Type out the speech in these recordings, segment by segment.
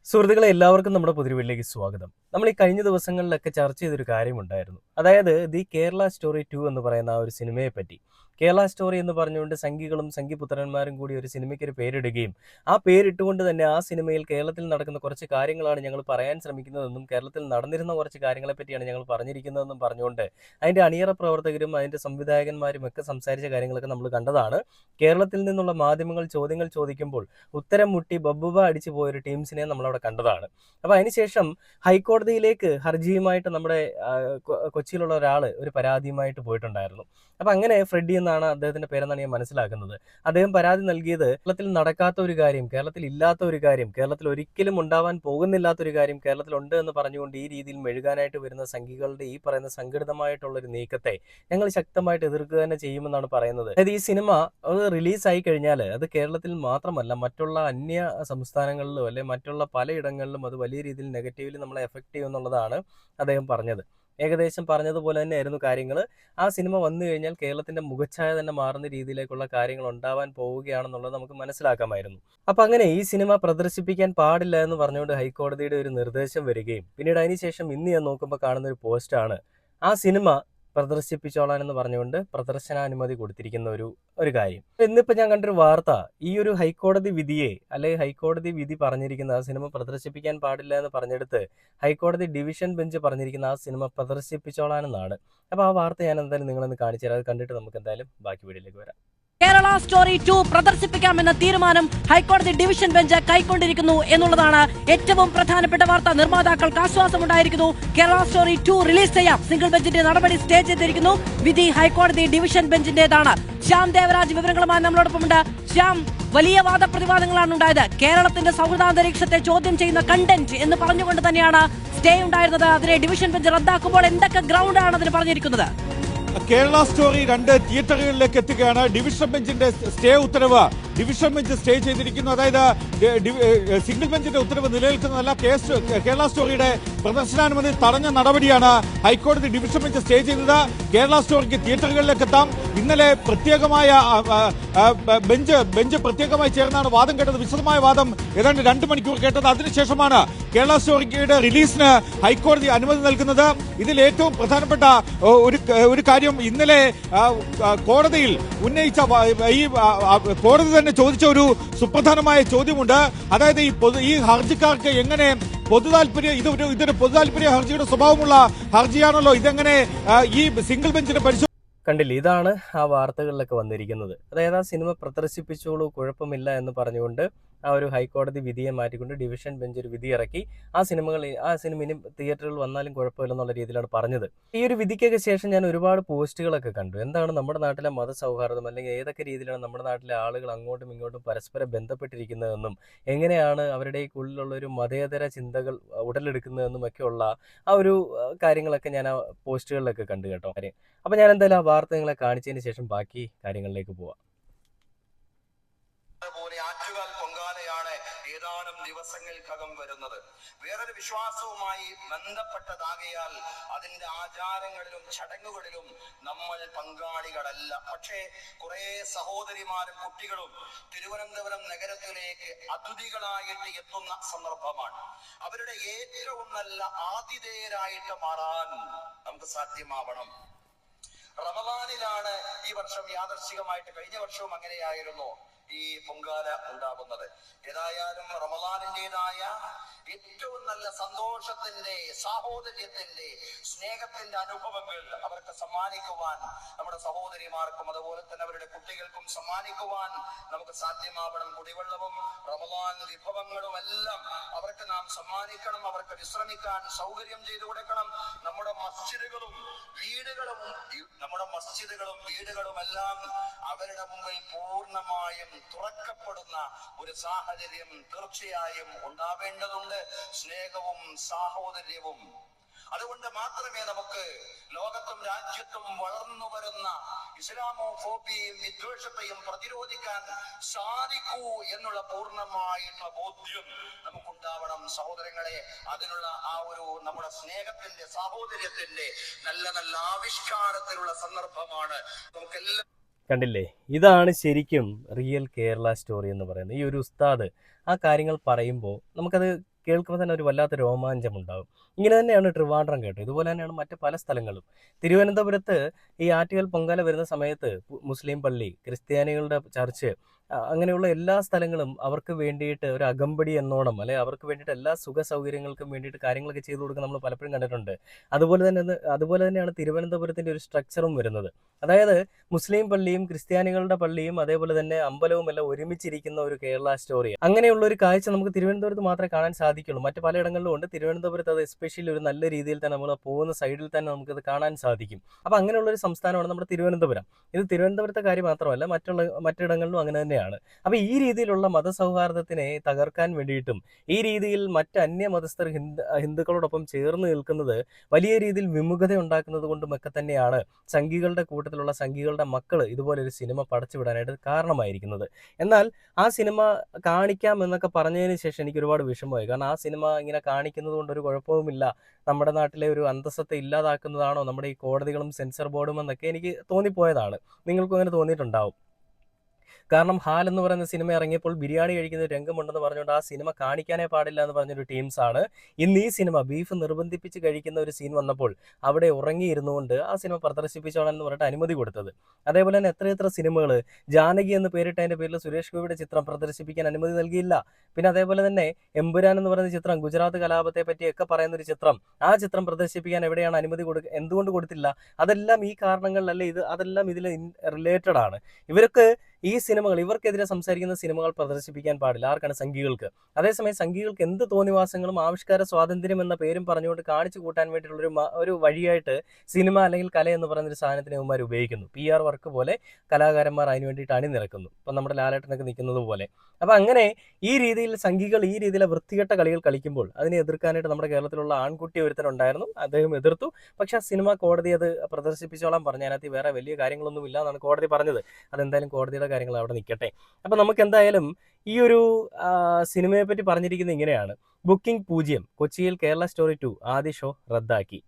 സുഹൃത്തുക്കളെ എല്ലാവർക്കും നമ്മുടെ പുതിയ വീട്ടിലേക്ക് സ്വാഗതം. നമ്മൾ ഈ കഴിഞ്ഞ ദിവസങ്ങളിലൊക്കെ ചർച്ച ചെയ്തൊരു കാര്യമുണ്ടായിരുന്നു. അതായത് ദി കേരള സ്റ്റോറി 2 എന്ന് പറയുന്ന ആ ഒരു സിനിമയെ പറ്റി. കേരള സ്റ്റോറി എന്ന് പറഞ്ഞുകൊണ്ട് സംഘികളും സംഘിപുത്രന്മാരും കൂടി ഒരു സിനിമയ്ക്ക് ഒരു പേരിടുകയും ആ പേരിട്ടുകൊണ്ട് തന്നെ ആ സിനിമയിൽ കേരളത്തിൽ നടക്കുന്ന കുറച്ച് കാര്യങ്ങളാണ് ഞങ്ങൾ പറയാൻ ശ്രമിക്കുന്നതെന്നും കേരളത്തിൽ നടന്നിരുന്ന കുറച്ച് കാര്യങ്ങളെ പറ്റിയാണ് ഞങ്ങൾ പറഞ്ഞിരിക്കുന്നതെന്നും പറഞ്ഞുകൊണ്ട് അതിൻ്റെ അണിയറ പ്രവർത്തകരും അതിൻ്റെ സംവിധായകന്മാരും ഒക്കെ സംസാരിച്ച കാര്യങ്ങളൊക്കെ നമ്മൾ കണ്ടതാണ്. കേരളത്തിൽ നിന്നുള്ള മാധ്യമങ്ങൾ ചോദ്യങ്ങൾ ചോദിക്കുമ്പോൾ ഉത്തരം മുട്ടി ബബ്ബുബ അടിച്ചു പോയൊരു ടീംസിനെ നമ്മളവിടെ കണ്ടതാണ്. അപ്പോൾ അതിനുശേഷം ഹൈക്കോടതിയിലേക്ക് ഹർജിയുമായിട്ട് നമ്മുടെ കൊച്ചിയിലുള്ള ഒരാൾ ഒരു പരാതിയുമായിട്ട് പോയിട്ടുണ്ടായിരുന്നു. അപ്പം അങ്ങനെ ഫ്രെഡി എന്നാണ് അദ്ദേഹത്തിൻ്റെ പേരെന്നാണ് ഞാൻ മനസ്സിലാക്കുന്നത്. അദ്ദേഹം പരാതി നൽകിയത് കേരളത്തിൽ നടക്കാത്ത ഒരു കാര്യം, കേരളത്തിൽ ഇല്ലാത്ത ഒരു കാര്യം, കേരളത്തിൽ ഒരിക്കലും ഉണ്ടാവാൻ പോകുന്നില്ലാത്തൊരു കാര്യം കേരളത്തിലുണ്ട് എന്ന് പറഞ്ഞുകൊണ്ട് ഈ രീതിയിൽ മെഴുകാനായിട്ട് വരുന്ന സംഘികളുടെ ഈ പറയുന്ന സംഘടിതമായിട്ടുള്ളൊരു നീക്കത്തെ ഞങ്ങൾ ശക്തമായിട്ട് എതിർക്കുക തന്നെ ചെയ്യുമെന്നാണ് പറയുന്നത്. അതായത് ഈ സിനിമ അത് റിലീസായി കഴിഞ്ഞാൽ അത് കേരളത്തിൽ മാത്രമല്ല മറ്റുള്ള അന്യ സംസ്ഥാനങ്ങളിലും അല്ലെങ്കിൽ മറ്റുള്ള പലയിടങ്ങളിലും അത് വലിയ രീതിയിൽ നെഗറ്റീവ്ലി നമ്മളെ എഫക്റ്റ് ചെയ്യും എന്നുള്ളതാണ് അദ്ദേഹം പറഞ്ഞത്. ഏകദേശം പറഞ്ഞതുപോലെ തന്നെയായിരുന്നു കാര്യങ്ങൾ. ആ സിനിമ വന്നു കഴിഞ്ഞാൽ കേരളത്തിന്റെ മുഖച്ഛായ തന്നെ മാറുന്ന രീതിയിലേക്കുള്ള കാര്യങ്ങൾ ഉണ്ടാവാൻ പോവുകയാണെന്നുള്ളത് നമുക്ക് മനസ്സിലാക്കാമായിരുന്നു. അപ്പൊ അങ്ങനെ ഈ സിനിമ പ്രദർശിപ്പിക്കാൻ പാടില്ല എന്ന് പറഞ്ഞുകൊണ്ട് ഹൈക്കോടതിയുടെ ഒരു നിർദ്ദേശം വരികയും പിന്നീട് അതിനുശേഷം ഇന്ന് ഞാൻ നോക്കുമ്പോൾ കാണുന്ന ഒരു പോസ്റ്റാണ് ആ സിനിമ പ്രദർശിപ്പിച്ചോളാൻ എന്ന് പറഞ്ഞുകൊണ്ട് പ്രദർശനാനുമതി കൊടുത്തിരിക്കുന്ന ഒരു കാര്യം. ഇന്നിപ്പോൾ ഞാൻ കണ്ടൊരു വാർത്ത, ഈ ഒരു ഹൈക്കോടതി വിധിയെ അല്ലെങ്കിൽ ഹൈക്കോടതി വിധി പറഞ്ഞിരിക്കുന്ന ആ സിനിമ പ്രദർശിപ്പിക്കാൻ പാടില്ല എന്ന് പറഞ്ഞെടുത്ത് ഹൈക്കോടതി ഡിവിഷൻ ബെഞ്ച് പറഞ്ഞിരിക്കുന്ന ആ സിനിമ പ്രദർശിപ്പിച്ചോളാനെന്നാണ്. അപ്പോൾ ആ വാർത്ത ഞാൻ എന്തായാലും നിങ്ങളൊന്ന് കാണിച്ചു തരാം. അത് കണ്ടിട്ട് നമുക്ക് എന്തായാലും ബാക്കി വീഡിയോയിലേക്ക് വരാം. കേരള സ്റ്റോറി 2 പ്രദർശിപ്പിക്കാമെന്ന തീരുമാനം ഹൈക്കോടതി ഡിവിഷൻ ബെഞ്ച് കൈക്കൊണ്ടിരിക്കുന്നു എന്നുള്ളതാണ് ഏറ്റവും പ്രധാനപ്പെട്ട വാർത്ത. നിർമ്മാതാക്കൾക്ക് ആശ്വാസമുണ്ടായിരിക്കുന്നു. കേരള സ്റ്റോറി 2 റിലീസ് ചെയ്യാം. സിംഗിൾ ബെഞ്ചിന്റെ നടപടി സ്റ്റേ ചെയ്തിരിക്കുന്നു. വിധി ഹൈക്കോടതി ഡിവിഷൻ ബെഞ്ചിന്റേതാണ്. ശ്യാം ദേവരാജ് വിവരങ്ങളുമായി നമ്മളോടൊപ്പമുണ്ട്. ശ്യാം, വലിയ വാദപ്രതിവാദങ്ങളാണ് ഉണ്ടായത്. കേരളത്തിന്റെ സൗഹൃദാന്തരീക്ഷത്തെ ചോദ്യം ചെയ്യുന്ന കണ്ടന്റ് എന്ന് പറഞ്ഞുകൊണ്ട് തന്നെയാണ് സ്റ്റേ ഉണ്ടായിരുന്നത്. അതിനെ ഡിവിഷൻ ബെഞ്ച് റദ്ദാക്കുമ്പോൾ എന്തൊക്കെ ഗ്രൗണ്ടാണ് അതിന് പറഞ്ഞിരിക്കുന്നത്? കേരള സ്റ്റോറി 2 തിയേറ്ററുകളിലേക്ക് എത്തുകയാണ്. ഡിവിഷൻ ബെഞ്ചിന്റെ സ്റ്റേ ഉത്തരവ് ഡിവിഷൻ ബെഞ്ച് സ്റ്റേ ചെയ്തിരിക്കുന്നു. അതായത് സിംഗിൾ ബെഞ്ചിന്റെ ഉത്തരവ് നിലനിൽക്കുന്നതല്ല. കേരള സ്റ്റോറിയുടെ പ്രദർശനാനുമതി തടഞ്ഞ നടപടിയാണ് ഹൈക്കോടതി ഡിവിഷൻ ബെഞ്ച് സ്റ്റേ ചെയ്തത്. കേരള സ്റ്റോറിക്ക് തിയേറ്ററുകളിലേക്ക് എത്താം. ഇന്നലെ പ്രത്യേകമായ ബെഞ്ച് പ്രത്യേകമായി ചേർന്നാണ് വാദം കേട്ടത്. വിശദമായ വാദം ഏതാണ്ട് 2 മണിക്കൂർ കേട്ടത്. അതിനുശേഷമാണ് കേരള സ്റ്റോറിയുടെ റിലീസിന് ഹൈക്കോടതി അനുമതി നൽകുന്നത്. ഇതിൽ ഏറ്റവും പ്രധാനപ്പെട്ട ഒരു കാര്യം, ഇന്നലെ കോടതിയിൽ ഉന്നയിച്ച ഈ കോടതി തന്നെ ചോദിച്ച ഒരു സുപ്രധാനമായ ചോദ്യമുണ്ട്. അതായത് ഈ ഹർജിക്കാർക്ക് എങ്ങനെ ഇതൊരു പൊതു താല്പര്യ ഹർജിയുടെ സ്വഭാവമുള്ള ഹർജിയാണല്ലോ, ഇതെങ്ങനെ ഈ സിംഗിൾ ബെഞ്ചിന്റെ കണ്ടില്ലേ, ഇതാണ് ആ വാർത്തകളിലൊക്കെ വന്നിരിക്കുന്നത്. അതായത് ആ സിനിമ പ്രദർശിപ്പിച്ചോളൂ, കുഴപ്പമില്ല എന്ന് പറഞ്ഞുകൊണ്ട് ആ ഒരു ഹൈക്കോടതി വിധിയെ മാറ്റിക്കൊണ്ട് ഡിവിഷൻ ബെഞ്ച് ഒരു വിധി ഇറക്കി. ആ സിനിമ ഇനി തിയേറ്ററിൽ വന്നാലും കുഴപ്പമില്ലെന്നുള്ള രീതിയിലാണ് പറഞ്ഞത്. ഈ ഒരു വിധിക്കൊക്കെ ശേഷം ഞാൻ ഒരുപാട് പോസ്റ്റുകളൊക്കെ കണ്ടു. എന്താണ് നമ്മുടെ നാട്ടിലെ മതസൗഹാർദ്ദം, അല്ലെങ്കിൽ ഏതൊക്കെ രീതിയിലാണ് നമ്മുടെ നാട്ടിലെ ആളുകൾ അങ്ങോട്ടും ഇങ്ങോട്ടും പരസ്പരം ബന്ധപ്പെട്ടിരിക്കുന്നതെന്നും എങ്ങനെയാണ് അവരുടെ ഉള്ളിലുള്ള ഒരു മതേതര ചിന്തകൾ ഉടലെടുക്കുന്നതെന്നും ഒക്കെയുള്ള ആ ഒരു കാര്യങ്ങളൊക്കെ ഞാൻ ആ പോസ്റ്റുകളിലൊക്കെ കണ്ടു കേട്ടോ. അപ്പം ഞാൻ എന്തായാലും ആ വാർത്ത നിങ്ങളെ കാണിച്ചതിന് ശേഷം ബാക്കി കാര്യങ്ങളിലേക്ക് പോവാം. ആറ്റുകാൽ പൊങ്കാലയാണ് ഏതാനും ദിവസങ്ങൾക്കകം വരുന്നത്. വേറൊരു വിശ്വാസവുമായി ബന്ധപ്പെട്ടതാകയാൽ അതിന്റെ ആചാരങ്ങളിലും ചടങ്ങുകളിലും നമ്മൾ പങ്കാളികളല്ല. പക്ഷേ കുറെ സഹോദരിമാരും കുട്ടികളും തിരുവനന്തപുരം നഗരത്തിലേക്ക് അതിഥികളായിട്ട് എത്തുന്ന സന്ദർഭമാണ്. അവരുടെ ഏറ്റവും നല്ല ആതിഥേയരായിട്ട് മാറാൻ നമുക്ക് സാധ്യമാവണം. റമദാനിലാണ് ഈ വർഷം യാദർശികമായിട്ട്, കഴിഞ്ഞ വർഷവും അങ്ങനെയായിരുന്നു ഈ പൊങ്കാല ഉണ്ടാകുന്നത്. ഏതായാലും റമദാനിന്റേതായ ഏറ്റവും നല്ല സന്തോഷത്തിന്റെ, സാഹോദര്യത്തിന്റെ, സ്നേഹത്തിന്റെ അനുഭവങ്ങൾ അവർക്ക് സമ്മാനിക്കുവാൻ, നമ്മുടെ സഹോദരിമാർക്കും അതുപോലെ തന്നെ അവരുടെ കുട്ടികൾക്കും സമ്മാനിക്കുവാൻ നമുക്ക് സാധ്യമാവണം. കുടിവെള്ളവും റമദാൻ വിഭവങ്ങളും എല്ലാം അവർക്ക് നാം സമ്മാനിക്കണം. അവർക്ക് വിശ്രമിക്കാൻ സൗകര്യം ചെയ്തു കൊടുക്കണം. നമ്മുടെ മസ്ജിദുകളും വീടുകളും എല്ലാം അവരുടെ മുമ്പിൽ പൂർണ്ണമായും തുറക്കപ്പെടുന്ന ഒരു സാഹചര്യം തീർച്ചയായും ഉണ്ടാവേണ്ടതുണ്ട്. സ്നേഹവും സാഹോദര്യവും. അതുകൊണ്ട് മാത്രമേ നമുക്ക് ലോകത്തും രാജ്യത്തും വളർന്നു വരുന്ന ഇസ്ലാമോഫോബിയയും വിദ്വേഷത്തെയും പ്രതിരോധിക്കാൻ സാധിക്കൂ എന്നുള്ള പൂർണ്ണമായിട്ടുള്ള ബോധ്യം നമുക്കുണ്ടാവണം സഹോദരങ്ങളെ. അതിനുള്ള ആ ഒരു നമ്മുടെ സ്നേഹത്തിന്റെ, സാഹോദര്യത്തിന്റെ നല്ല നല്ല ആവിഷ്കാരത്തിലുള്ള സന്ദർഭമാണ് നമുക്കെല്ലാം. കണ്ടില്ലേ, ഇതാണ് ശരിക്കും റിയൽ കേരള സ്റ്റോറി എന്ന് പറയുന്നത്. ഈ ഒരു ഉസ്താദ് ആ കാര്യങ്ങൾ പറയുമ്പോൾ നമുക്കത് കേൾക്കുമ്പോൾ തന്നെ ഒരു വല്ലാത്ത രോമാഞ്ചം ഉണ്ടാകും. ഇങ്ങനെ തന്നെയാണ് ട്രിവാൻഡ്രം കേട്ടോ. ഇതുപോലെ തന്നെയാണ് മറ്റ് പല സ്ഥലങ്ങളും. തിരുവനന്തപുരത്ത് ഈ ആറ്റുകാൽ പൊങ്കാല വരുന്ന സമയത്ത് മുസ്ലിം പള്ളി, ക്രിസ്ത്യാനികളുടെ ചർച്ച്, അങ്ങനെയുള്ള എല്ലാ സ്ഥലങ്ങളും അവർക്ക് വേണ്ടിയിട്ട് ഒരു അകമ്പടി എന്നോണം, അല്ലെ അവർക്ക് വേണ്ടിയിട്ട് എല്ലാ സുഖ സൗകര്യങ്ങൾക്കും വേണ്ടിയിട്ട് കാര്യങ്ങളൊക്കെ ചെയ്തു കൊടുക്കുക നമ്മൾ പലപ്പോഴും കണ്ടിട്ടുണ്ട്. അതുപോലെ തന്നെയാണ് തിരുവനന്തപുരത്തിന്റെ ഒരു സ്ട്രക്ചറും വരുന്നത്. അതായത് മുസ്ലിം പള്ളിയും ക്രിസ്ത്യാനികളുടെ പള്ളിയും അതേപോലെ തന്നെ അമ്പലവും എല്ലാം ഒരുമിച്ചിരിക്കുന്ന ഒരു കേരള സ്റ്റോറി. അങ്ങനെയുള്ള ഒരു കാഴ്ച നമുക്ക് തിരുവനന്തപുരത്ത് മാത്രമേ കാണാൻ സാധിക്കുള്ളൂ. മറ്റ് പലയിടങ്ങളിലും ഉണ്ട്. തിരുവനന്തപുരത്ത് അത് എസ്പെഷ്യലി ഒരു നല്ല രീതിയിൽ തന്നെ നമ്മൾ പോകുന്ന സൈഡിൽ തന്നെ നമുക്കത് കാണാൻ സാധിക്കും. അപ്പോൾ അങ്ങനെയുള്ള ഒരു സംസ്ഥാനമാണ് നമ്മുടെ തിരുവനന്തപുരം. ഇത് തിരുവനന്തപുരത്തെ കാര്യം മാത്രമല്ല, മറ്റിടങ്ങളിലും അങ്ങനെ തന്നെയാണ്. അപ്പോൾ ഈ രീതിയിലുള്ള മതസൗഹാർദ്ദത്തിനെ തകർക്കാൻ വേണ്ടിയിട്ടും ഈ രീതിയിൽ മറ്റ് അന്യമതസ്ഥർ ഹിന്ദുക്കളോടൊപ്പം ചേർന്ന് നിൽക്കുന്നത് വലിയ രീതിയിൽ വിമുഖത ഉണ്ടാക്കുന്നത് കൊണ്ടുമൊക്കെ തന്നെയാണ് സംഘികളുടെ കൂട്ടത്തിലുള്ള സംഘികളുടെ മക്കൾ ഇതുപോലൊരു സിനിമ പടച്ചുവിടാനായിട്ട് കാരണമായിരിക്കുന്നത്. എന്നാൽ ആ സിനിമ കാണിക്കാം എന്നൊക്കെ പറഞ്ഞതിന് ശേഷം എനിക്ക് ഒരുപാട് വിഷമമായി. കാരണം ആ സിനിമ ഇങ്ങനെ കാണിക്കുന്നത് കൊണ്ട് ഒരു കുഴപ്പവുമില്ല, നമ്മുടെ നാട്ടിലെ ഒരു അന്തസ്സത്തെ ഇല്ലാതാക്കുന്നതാണോ നമ്മുടെ ഈ കോടതികളും സെൻസർ ബോർഡും എന്നൊക്കെ എനിക്ക് തോന്നിപ്പോയതാണ്. നിങ്ങൾക്കും അങ്ങനെ തോന്നിയിട്ടുണ്ടാവും. കാരണം ഹാൽ എന്ന് പറയുന്ന സിനിമ ഇറങ്ങിയപ്പോൾ ബിരിയാണി കഴിക്കുന്ന രംഗമുണ്ടെന്ന് പറഞ്ഞുകൊണ്ട് ആ സിനിമ കാണിക്കാനേ പാടില്ല എന്ന് പറഞ്ഞൊരു ടീംസാണ് ഇന്ന് ഈ സിനിമ ബീഫ് നിർബന്ധിപ്പിച്ച് കഴിക്കുന്ന ഒരു സീൻ വന്നപ്പോൾ അവിടെ ഉറങ്ങിയിരുന്നുകൊണ്ട് ആ സിനിമ പ്രദർശിപ്പിച്ചോളാം പറഞ്ഞിട്ട് അനുമതി കൊടുത്തത്. അതേപോലെ തന്നെ എത്ര സിനിമകൾ ജാനകി എന്ന് പേരിട്ടതിൻ്റെ പേരിൽ സുരേഷ് ഗോപിയുടെ ചിത്രം പ്രദർശിപ്പിക്കാൻ അനുമതി നൽകിയില്ല. പിന്നെ അതേപോലെ തന്നെ എമ്പുരാൻ എന്ന് പറയുന്ന ചിത്രം, ഗുജറാത്ത് കലാപത്തെ പറ്റിയൊക്കെ പറയുന്നൊരു ചിത്രം, ആ ചിത്രം പ്രദർശിപ്പിക്കാൻ എവിടെയാണ് അനുമതി എന്തുകൊണ്ട് കൊടുത്തില്ല? അതെല്ലാം ഈ കാരണങ്ങളിലല്ലേ അതെല്ലാം ഇതിൽ റിലേറ്റഡ് ആണ്. ഈ സിനിമകൾ ഇവർക്കെതിരെ സംസാരിക്കുന്ന സിനിമകൾ പ്രദർശിപ്പിക്കാൻ പാടില്ല. ആർക്കാണ്? സംഘികൾക്ക്. അതേസമയം സംഘികൾക്ക് എന്ത് തോന്നിവാസങ്ങളും ആവിഷ്കാര സ്വാതന്ത്ര്യം എന്ന പേരും പറഞ്ഞുകൊണ്ട് കാണിച്ചു കൂട്ടാൻ വേണ്ടിയിട്ടുള്ള ഒരു വഴിയായിട്ട് സിനിമ അല്ലെങ്കിൽ കല എന്ന് പറയുന്നൊരു സാധനത്തിനെ ഇവന്മാർ ഉപയോഗിക്കുന്നു. PR വർക്ക് പോലെ കലാകാരന്മാർ അതിന് വേണ്ടിയിട്ട് അണിനിരക്കുന്നു. ഇപ്പം നമ്മുടെ ലാലേട്ടനൊക്കെ നിൽക്കുന്നത് പോലെ. അപ്പം അങ്ങനെ ഈ രീതിയിൽ സംഘികൾ ഈ രീതിയിലെ വൃത്തികെട്ട കളികൾ കളിക്കുമ്പോൾ അതിനെ എതിർക്കാനായിട്ട് നമ്മുടെ കേരളത്തിലുള്ള ആൺകുട്ടി ഒരുത്തനുണ്ടായിരുന്നു. അദ്ദേഹം എതിർത്തു. പക്ഷെ ആ സിനിമ കോടതി അത് പ്രദർശിപ്പിച്ചോളാൻ പറഞ്ഞു. അതിനകത്ത് വേറെ വലിയ കാര്യങ്ങളൊന്നും ഇല്ല എന്നാണ് കോടതി പറഞ്ഞത്. അതെന്തായാലും കോടതിയുടെ കാര്യങ്ങൾ അവിടെ നിൽക്കട്ടെ. അപ്പം നമുക്ക് എന്തായാലും ഈ ഒരു സിനിമയെ പറ്റി പറഞ്ഞിരിക്കുന്നത് ഇങ്ങനെയാണ്. ബുക്കിംഗ് 0, കൊച്ചിയിൽ കേരള സ്റ്റോറി 2 ആദ്യ ഷോ റദ്ദാക്കി,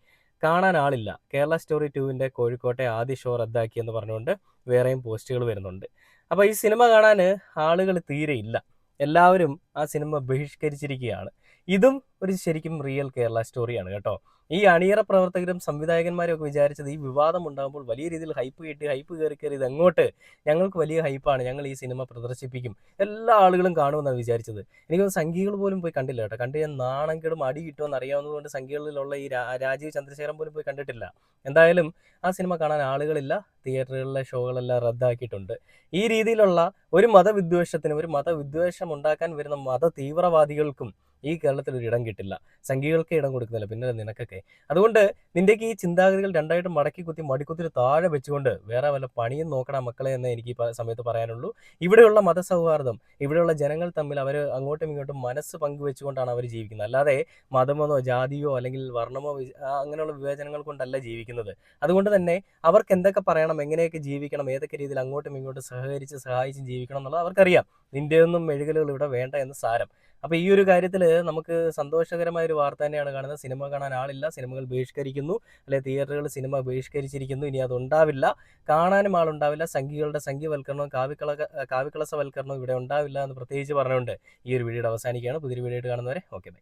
കാണാൻ ആളില്ല, കേരള സ്റ്റോറി 2വിൻ്റെ കോഴിക്കോട്ടെ ആദ്യ ഷോ റദ്ദാക്കി എന്ന് പറഞ്ഞുകൊണ്ട് വേറെയും പോസ്റ്റുകൾ വരുന്നുണ്ട്. അപ്പോൾ ഈ സിനിമ കാണാൻ ആളുകൾ തീരെ ഇല്ല. എല്ലാവരും ആ സിനിമ ബഹിഷ്കരിച്ചിരിക്കുകയാണ്. ഇതും ഒരു ശരിക്കും റിയൽ കേരള സ്റ്റോറിയാണ് കേട്ടോ. ഈ അണിയറ പ്രവർത്തകരും സംവിധായകന്മാരും ഒക്കെ വിചാരിച്ചത് ഈ വിവാദം ഉണ്ടാകുമ്പോൾ വലിയ രീതിയിൽ ഹൈപ്പ് കയറി ഇതങ്ങോട്ട് ഞങ്ങൾക്ക് വലിയ ഹൈപ്പാണ്, ഞങ്ങൾ ഈ സിനിമ പ്രദർശിപ്പിക്കും, എല്ലാ ആളുകളും കാണുമെന്നാണ് വിചാരിച്ചത്. എനിക്കൊന്ന് സംഘികൾ പോലും പോയി കണ്ടില്ല കേട്ടോ. കണ്ട് ഞാൻ നാണം കെടും അടി കിട്ടുമെന്ന് അറിയാവുന്നതുകൊണ്ട് സംഘികളിലുള്ള ഈ രാജീവ് ചന്ദ്രശേഖരൻ പോലും പോയി കണ്ടിട്ടില്ല. എന്തായാലും ആ സിനിമ കാണാൻ ആളുകളില്ല. തിയേറ്ററുകളിലെ ഷോകളെല്ലാം റദ്ദാക്കിയിട്ടുണ്ട്. ഈ രീതിയിലുള്ള ഒരു മതവിദ്വേഷത്തിനും ഒരു മതവിദ്വേഷം ഉണ്ടാക്കാൻ വരുന്ന മത തീവ്രവാദികൾക്കും ഈ കേരളത്തിൽ ഒരു ഇടം കിട്ടില്ല. സംഘികൾക്ക് ഇടം കൊടുക്കുന്നില്ല, പിന്നെ നിനക്കൊക്കെ. അതുകൊണ്ട് നിൻ്റെയൊക്കെ ഈ ചിന്താഗതികൾ രണ്ടായിട്ട് മടക്കി കുത്തി മടിക്കുത്തിന് താഴെ വെച്ചുകൊണ്ട് വേറെ വല്ല പണിയും നോക്കണം മക്കളെ എന്നേ എനിക്ക് ഈ സമയത്ത് പറയാനുള്ളൂ. ഇവിടെയുള്ള മതസൗഹാർദ്ദം, ഇവിടെയുള്ള ജനങ്ങൾ തമ്മിൽ അവർ അങ്ങോട്ടും ഇങ്ങോട്ടും മനസ്സ് പങ്കുവെച്ചുകൊണ്ടാണ് അവർ ജീവിക്കുന്നത്. അല്ലാതെ മതമോ ജാതിയോ അല്ലെങ്കിൽ വർണ്ണമോ അങ്ങനെയുള്ള വിവേചനങ്ങൾ കൊണ്ടല്ല ജീവിക്കുന്നത്. അതുകൊണ്ട് തന്നെ അവർക്ക് എന്തൊക്കെ പറയണം, എങ്ങനെയൊക്കെ ജീവിക്കണം, ഏതൊക്കെ രീതിയിൽ അങ്ങോട്ടും ഇങ്ങോട്ടും സഹായിച്ചും ജീവിക്കണം എന്നുള്ളത് അവർക്കറിയാം. നിൻ്റെയൊന്നും മെഴുകലുകൾ ഇവിടെ വേണ്ട എന്ന് സാരം. അപ്പോൾ ഈ ഒരു കാര്യത്തിൽ നമുക്ക് സന്തോഷകരമായ ഒരു വാർത്ത തന്നെയാണ് കാണുന്നത്. സിനിമ കാണാൻ ആളില്ല, സിനിമകൾ ബഹിഷ്കരിക്കുന്നു, അല്ലെ തിയേറ്ററുകൾ സിനിമ ബഹിഷ്കരിച്ചിരിക്കുന്നു. ഇനി അതുണ്ടാവില്ല, കാണാനും ആളുണ്ടാവില്ല. സംഘികളുടെ സംഘിവൽക്കരണവും കാവിക്കളസവൽക്കരണവും ഇവിടെ ഉണ്ടാവില്ല എന്ന് പ്രത്യേകിച്ച് പറഞ്ഞുകൊണ്ട് ഈ ഒരു വീഡിയോ അവസാനിക്കുകയാണ്. പുതിയൊരു വീഡിയോ ആയിട്ട് കാണുന്നവരെ ഓക്കെ ബൈ.